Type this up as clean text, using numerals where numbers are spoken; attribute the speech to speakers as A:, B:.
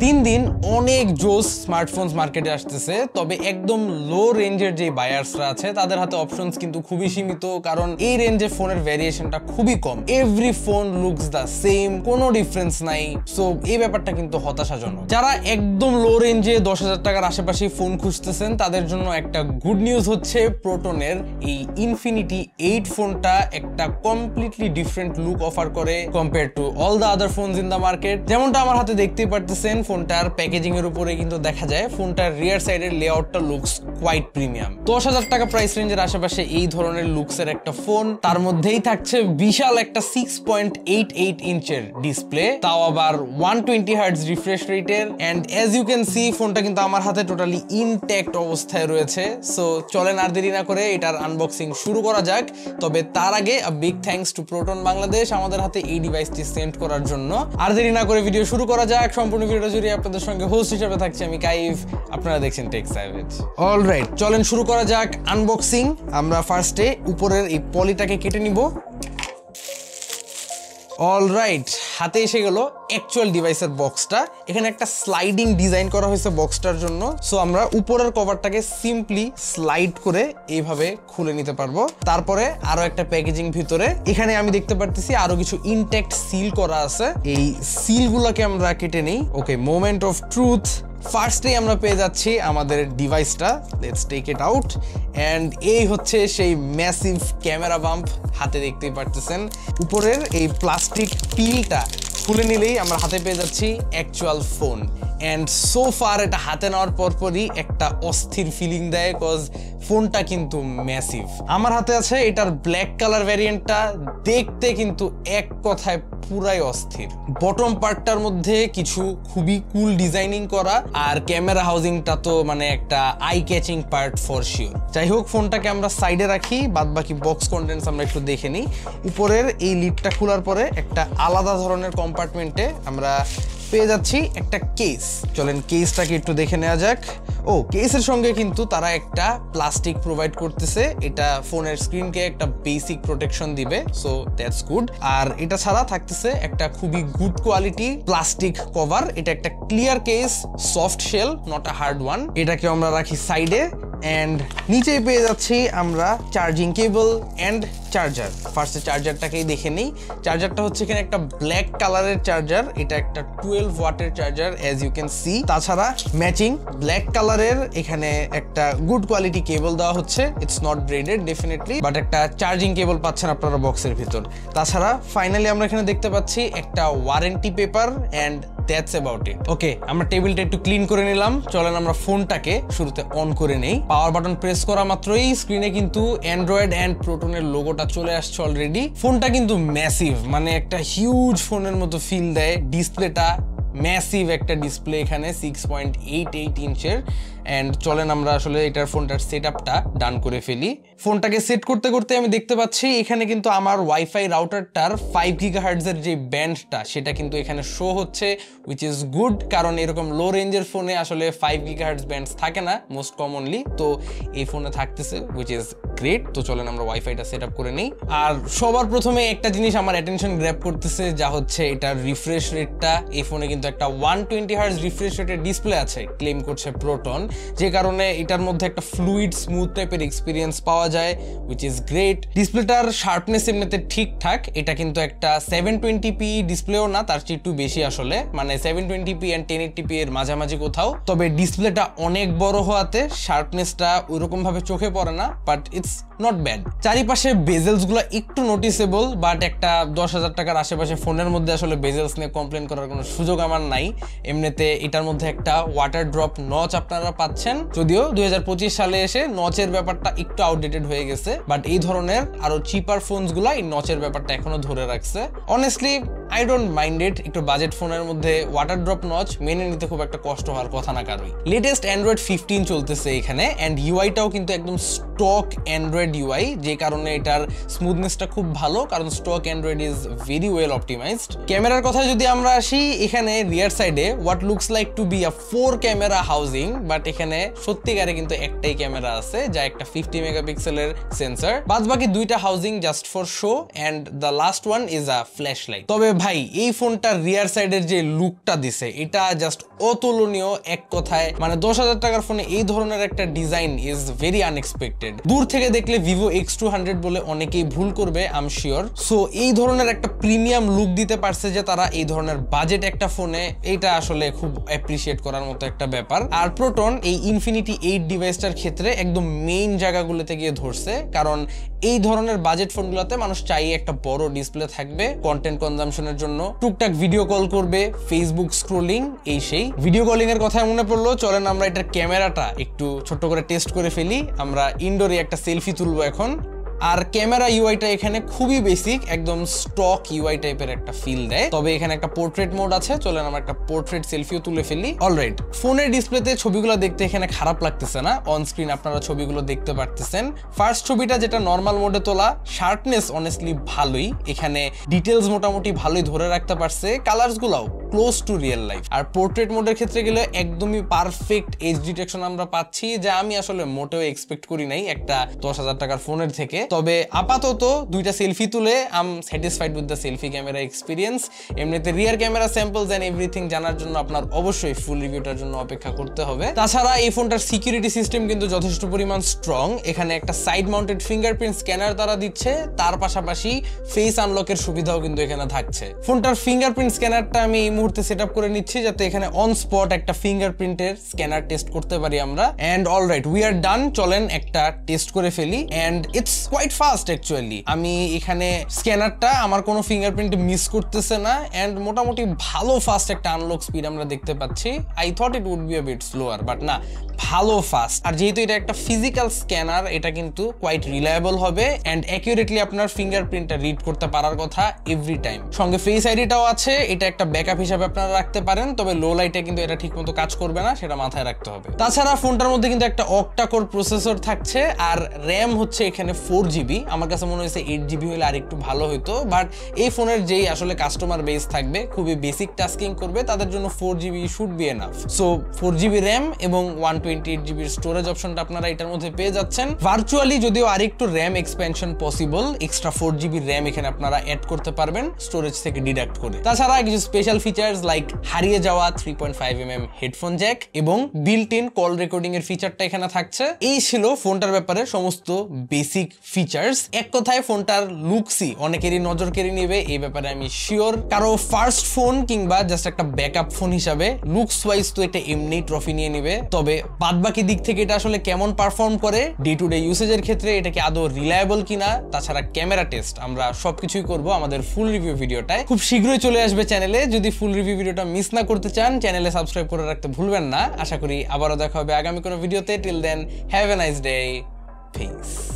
A: দিন দিন অনেক জোস স্মার্টফোনস মার্কেটে আসতেছে, তবে একদম লো রেঞ্জের যে বায়ার্সরা আছে তাদের হাতে অপশনস কিন্তু খুবই সীমিত, কারণ এই রেঞ্জে ফোনের ভ্যারিয়েশনটা খুবই কম। Every phone looks the same, কোনো ডিফারেন্স নাই। সো এই ব্যাপারটা কিন্তু হতাশাজনক। যারা একদম লো রেঞ্জে 10,000 টাকার আশেপাশে ফোন খুঁজতেছেন তাদের জন্য একটা গুড নিউজ হচ্ছে প্রোটনের এই ইনফিনিটি 8 ফোনটা একটা কমপ্লিটলি ডিফারেন্ট লুক অফার করে compare to all the other phones in the market. যেমনটা আমার হাতে দেখতেই পারতেছেন, ফোনটার প্যাকেজিং এর উপরে কিন্তু দেখা যায় ফোনটার রিয়ার সাইডের লেআউটটা লুকস কোয়াইট প্রিমিয়াম। 10,000 টাকা প্রাইস রেঞ্জের আশেপাশে এই ধরনের লুকসের একটা ফোন, তার মধ্যেই থাকছে বিশাল একটা 6.88 ইঞ্চের ডিসপ্লে, তাও আবার 120 হার্টজ রিফ্রেশ রেটের। And as you can see ফোনটা কিন্তু আমার হাতে টোটালি ইনট্যাক্ট অবস্থায় রয়েছে। সো চলেন আর দেরি না করে এটার আনবক্সিং শুরু করা যাক। তবে তার আগে big thanks to proton Bangladesh আমাদের হাতে এই ডিভাইসটি সেন্ড করার জন্য। আর দেরি না করে ভিডিও শুরু করা যাক। সম্পূর্ণ ভিডিওটা জুড়ে আপনাদের সঙ্গে হোস্ট হিসেবে থাকছি আমি কাইফ, আপনারা দেখছেন টেক স্যাভেজ। অলরাইট, চলেন শুরু করা যাক আনবক্সিং। আমরা ফার্স্টে উপরের এই পলিটাকে কেটে নিব। অলরাইট, হাতে এসে গেল অ্যাকচুয়াল ডিভাইসের বক্সটা। এখানে একটা স্লাইডিং ডিজাইন করা হয়েছে বক্সটার জন্য। সো আমরা উপরের কভারটাকে সিম্পলি স্লাইড করে এইভাবে খুলে নিতে পারবো। তারপরে আরো একটা প্যাকেজিং ভিতরে এখানে আমি দেখতে পারতেছি আরো কিছু ইনট্যাক্ট সিল করা আছে। এই সিলগুলোকে আমরা কেটে নেই। Okay, moment of truth. ফার্স্টে আমরা পেয়ে যাচ্ছি আমাদের ডিভাইসটা। Let's take it out. And এই হচ্ছে সেই ম্যাসিভ ক্যামেরা বাম্প, হাতে দেখতেই পারতেছেন। উপরের এই প্লাস্টিক পিলটা খুলে নিলেই আমরা হাতে পেয়ে যাচ্ছি actual phone. And so far এটা হাতে নেওয়ার পরপরই একটা অস্থির ফিলিং দেয়, কজ ফোনটা কিন্তু ম্যাসিভ। আমার হাতে আছে এটার ব্ল্যাক কালার ভ্যারিয়েন্টটা, দেখতে কিন্তু এক কথায় পুরাই অস্থির। বটম পার্টটার মধ্যে কিছু খুবই কুল ডিজাইনিং করা, আর ক্যামেরা হাউজিংটা তো মানে একটা eye catching part for sure. যাই হোক, ফোনটাকে আমরা সাইডে রাখি, বাদ বাকি বক্স কন্টেন্টস আমরা একটু দেখে নিই। উপরের এই লিডটা খোলার পরে একটা আলাদা ধরনের কম্পার্টমেন্টে আমরা পেয়ে যাচ্ছি একটা কেস। চলেন কেসটাকে একটু দেখে নেওয়া যাক। ও, কেসের সঙ্গে কিন্তু তারা একটা প্লাস্টিক প্রোভাইড করতেছে, এটা ফোনের স্ক্রিনকে একটা বেসিক প্রোটেকশন দিবে। So that's good. আর এটা ছাড়া থাকতেছে একটা খুবই গুড কোয়ালিটি প্লাস্টিক কভার। এটা একটা clear case, soft shell, not a hard one. এটাকে আমরা রাখি সাইডে। অ্যান্ড নিচেই পেয়ে যাচ্ছি আমরা চার্জিং কেবল অ্যান্ড চার্জার। ফার্স্টে চার্জারটাকেই দেখে নিই। চার্জারটা হচ্ছে এখানে একটা ব্ল্যাক কালারের চার্জার। এটা একটা 12 ওয়াটের charger as you can see. তাছাড়া ম্যাচিং ব্ল্যাক কালারের এখানে একটা গুড কোয়ালিটি কেবল দেওয়া হচ্ছে। It's not braided definitely, but একটা চার্জিং কেবল পাচ্ছেন আপনারা বক্সের ভিতর। তাছাড়া ফাইনালি আমরা এখানে দেখতে পাচ্ছি একটা warranty paper and that's about it. Okay, আমরা টেবিলটা একটু ক্লিন করে নিলাম। চলেন আমরা ফোনটাকে শুরুতে অন করে নেই। পাওয়ার বাটন প্রেস করা মাত্রই স্ক্রিনে কিন্তু অ্যান্ড্রয়েড অ্যান্ড প্রোটনের লোগোটা চলে আসছে অলরেডি। ফোনটা কিন্তু ম্যাসিভ, মানে একটা হিউজ ফোনের মতো ফিল দেয়। ডিসপ্লেটা ম্যাসিভ একটা ডিসপ্লে, এখানে 6.88 ইঞ্চের। অ্যান্ড চলেন আমরা আসলে এটার ফোনটার সেট আপটা ডান করে ফেলি। ফোনটাকে সেট করতে করতে আমি দেখতে পাচ্ছি এখানে কিন্তু আমার ওয়াইফাই রাউটারটার 5 গিগাহার্টজের যে ব্যান্ডটা সেটা কিন্তু এখানে শো হচ্ছে, উইচ ইজ গুড, কারণ এরকম লো রেঞ্জের ফোনে আসলে 5 গিগাহার্টজ ব্যান্ডস থাকে না মোস্ট কমনলি। তো এই ফোনে থাকতেছে, উইচ ইজ গ্রেট। তো চলেন আমরা ওয়াইফাইটা সেট আপ করে নিই। আর সবার প্রথমে একটা জিনিস আমার অ্যাটেনশন গ্র্যাব করতেছে, যা হচ্ছে এটার রিফ্রেশ রেটটা। এই ফোনে কিন্তু একটা 120 হার্টজ রিফ্রেশ রেটের ডিসপ্লে আছে, ক্লেম করছে প্রোটন, যে কারণে এটার মধ্যে একটা ফ্লুইড স্মুথ টাইপের এক্সপিরিয়েন্স পাওয়া যায়, উইচ ইজ গ্রেট। ডিসপ্লেটার শার্পনেস এমনিতে ঠিকঠাক। এটা কিন্তু একটা 720p ডিসপ্লেও না, তার চেয়ে একটু বেশি আসলে, মানে 720p অ্যান্ড 1080p এর মাঝামাঝি কোথাও। তবে ডিসপ্লেটা অনেক বড় হওয়াতে শার্পনেসটা ওইরকম ভাবে চোখে পড়ে না, বাট ইটস নট ব্যাড। চারিপাশে বেজেলস গুলো একটু নোটিসেবল, বাট একটা 10,000 টাকার আশেপাশে ফোনের মধ্যে আসলে বেজেলস নিয়ে কমপ্লেন করার কোনো সুযোগ আমার নাই। এমনিতে এটার মধ্যে একটা ওয়াটার ড্রপ নচ আপনারা পাচ্ছেন, যদিও 2025 সালে এসে নচের ব্যাপারটা একটু আউটডেটেড হয়ে গেছে, বাট এই ধরনের আরো চিপার ফোনস গুলা এই নচের ব্যাপারটা এখনো ধরে রাখছে। Honestly I don't mind it. একটু বাজেট ফোনের মধ্যে ওয়াটার ড্রপ নচ মেনে নিতে খুব একটা কষ্ট হওয়ার কথা না কারোই। লেটেস্ট অ্যান্ড্রয়েড 15 চলতেছে এখানে, অ্যান্ড ইউআইটাও কিন্তু একদম স্টক অ্যান্ড্রয়েড ইউআই, যে কারণে এটার স্মুথনেসটা খুব ভালো, কারণ stock Android is very well optimised. ক্যামেরার কথা যদি আমরা আসি, এখানে রিয়ার সাইডে what looks like to be a 4 camera housing, but এখানে সত্যিকারে কিন্তু একটাই ক্যামেরা আছে, যা একটা 50 মেগাপিক্সেল মেগাপিক্সেলের সেন্সর, বাদ বাকি দুইটা housing just for show and the last one is a flash light. তবে ভাই এই ফোনটার রিয়ার সাইডের যে লুকটা দিছে এটা জাস্ট অতুলনীয়, এক কথায় মানে 10,000 টাকার ফোনে এই ধরনের একটা ডিজাইন ইজ ভেরি আনএক্সপেক্টেড। দূর থেকে দেখলে ভিভো X200 বলে অনেকেই ভুল করবে, আই এম শিওর। সো এই ধরনের একটা প্রিমিয়াম লুক দিতে পারছে যে তারা এই ধরনের বাজেট একটা ফোনে, এটা আসলে খুব অ্যাপ্রিসিয়েট করার মতো একটা ব্যাপার। আর প্রোটন এই ইনফিনিটি 8 ডিভাইসটার ক্ষেত্রে একদম মেইন জায়গাগুলোতে গিয়ে ধরছে, কারণ এই ধরনের বাজেট ফোনগুলোতে মানুষ চাই একটা বড় ডিসপ্লে থাকবে কন্টেন্ট কনজাম্পশনের জন্য, টুকটাক ভিডিও কল করবে, ফেসবুক স্ক্রোলিং, এই সেই। ভিডিও কলিং এর কথা মনে পড়লো, চলেন আমরা এটার ক্যামেরাটা একটু ছোট করে টেস্ট করে ফেলি। আমরা ইনডোরে একটা সেলফি তুলবো এখন। আর ক্যামেরা ইউআইটা এখানে খুবই বেসিক, একদম স্টক ইউআই টাইপের একটা ফিল দেয়। তবে এখানে একটা পোর্ট্রেট মোড আছে, চলেন আমরা একটা পোর্ট্রেট সেলফিও তুলে ফেলি। অলরাইট, ফোনের ডিসপ্লেতে ছবিগুলো দেখতে এখানে খারাপ লাগতেছে না, অন স্ক্রিন আপনারা ছবিগুলো দেখতে পারতেছেন। ফার্স্ট ছবিটা যেটা নর্মাল মোডে তোলা, শার্পনেস অনেস্টলি ভালোই, এখানে ডিটেলস মোটামুটি ভালোই ধরে রাখতে পারছে, কালার্স গুলাও ক্লোজ টু রিয়েল লাইফ। আর পোর্ট্রেট মোডের ক্ষেত্রে গেলে একদমই পারফেক্ট এজ ডিটেকশন আমরা পাচ্ছি, যা আমি আসলে মোটেও এক্সপেক্ট করি নাই একটা 10,000 টাকার ফোনের থেকে। তবে আপাতত দুইটা সেলফি তুলে I'm satisfied with the selfie camera experience. এমনিতে rear camera samples and everything জানার জন্য আপনার অবশ্যই ফুল রিভিউটার জন্য অপেক্ষা করতে হবে। তাছাড়া এই ফোনটার সিকিউরিটি সিস্টেম কিন্তু যথেষ্ট পরিমাণ স্ট্রং। এখানে একটা সাইড মাউন্টেড ফিঙ্গারপ্রিন্ট স্ক্যানার তারা দিচ্ছে, তার পাশাপাশি ফেস আনলকের সুবিধাও কিন্তু এখানে থাকছে। ফোনটার ফিঙ্গারপ্রিন্ট স্ক্যানারটা আমি এই মুহূর্তে সেট আপ করে নিচ্ছি, যাতে এখানে অন স্পট একটা ফিঙ্গারপ্রিন্টের স্ক্যানার টেস্ট করতে পারি আমরা। And alright, we are done, চলেন একটা টেস্ট করে ফেলি। And it's quite fast actually. আমি এখানে স্ক্যানারটা আমার কোনো ফিঙ্গারপ্রিন্ট মিস করতেছে না, এন্ড মোটামুটি ভালো ফাস্ট একটা আনলক স্পিড আমরা দেখতে পাচ্ছি। I thought it would be a bit slower, but না, ভালো ফাস্ট। আর যেহেতু এটা একটা ফিজিক্যাল স্ক্যানার, এটা কিন্তু কোয়াইট রিলায়েবল হবে এন্ড অ্যাকিউরেটলি আপনার ফিঙ্গারপ্রিন্টটা রিড করতে পারার কথা এভরি টাইম। সঙ্গে ফেস আইডিটাও আছে, এটা একটা ব্যাকআপ হিসাবে আপনারা রাখতে পারেন, তবে লো লাইটে কিন্তু এটা ঠিকমতো কাজ করবে না, সেটা মাথায় রাখতে হবে। তাছাড়া ফোনটার মধ্যে কিন্তু একটা অক্টা কোর প্রসেসর থাকছে, আর র্যাম হচ্ছে এখানে 4GB। আমার কাছে মনে হয়েছে 8GB হলে আর একটু ভালো হতো, বাট এই ফোনের যেই আসলে কাস্টমার বেস থাকবে, খুবই বেসিক টাস্কিং করবে, তাদের জন্য 4GB should be enough. So 4GB RAM এবং 128GB স্টোরেজ অপশনটা আপনারা এটার মধ্যে পেয়ে যাচ্ছেন। ভার্চুয়ালি যদিও আরেকটু RAM expansion possible, extra 4GB RAM এখানে আপনারা অ্যাড করতে পারবেন স্টোরেজ থেকে ডিডাক্ট করে। তাছাড়া কিছু স্পেশাল ফিচার্স লাইক হারিয়ে যাওয়া 3.5mm হেডফোন জ্যাক এবং বিল্ট ইন কল রেকর্ডিং এর ফিচারটা এখানে থাকছে। এই ছিল ফোনটার ব্যাপারে সমস্ত বেসিক ফিচার্স। এক কথায় ফোনটার লুকসই অনেকেরই নজর কেড়ে নেবে, এই ব্যাপারে আমি শিওর। কারো ফার্স্ট ফোন কিংবা জাস্ট একটা ব্যাকআপ ফোন হিসাবে লুকস ওয়াইজ তো এটা এমনি ট্রফি নিয়ে নেবে। তবে বাদবাকি দিক থেকে এটা আসলে কেমন পারফর্ম করে ডে টু ডে ইউসেজের ক্ষেত্রে, এটা কি আদৌ রিলায়েবল কিনা, তাছাড়া ক্যামেরা টেস্ট, আমরা সবকিছুই করব আমাদের ফুল রিভিউ ভিডিওটায়। খুব শীঘ্রই চলে আসবে চ্যানেলে। যদি ফুল রিভিউ ভিডিওটা মিস না করতে চান, চ্যানেলে সাবস্ক্রাইব করে রাখতে ভুলবেন না। আশা করি আবারও দেখা হবে আগামী কোনো ভিডিওতে। Till then, have a nice day, piece.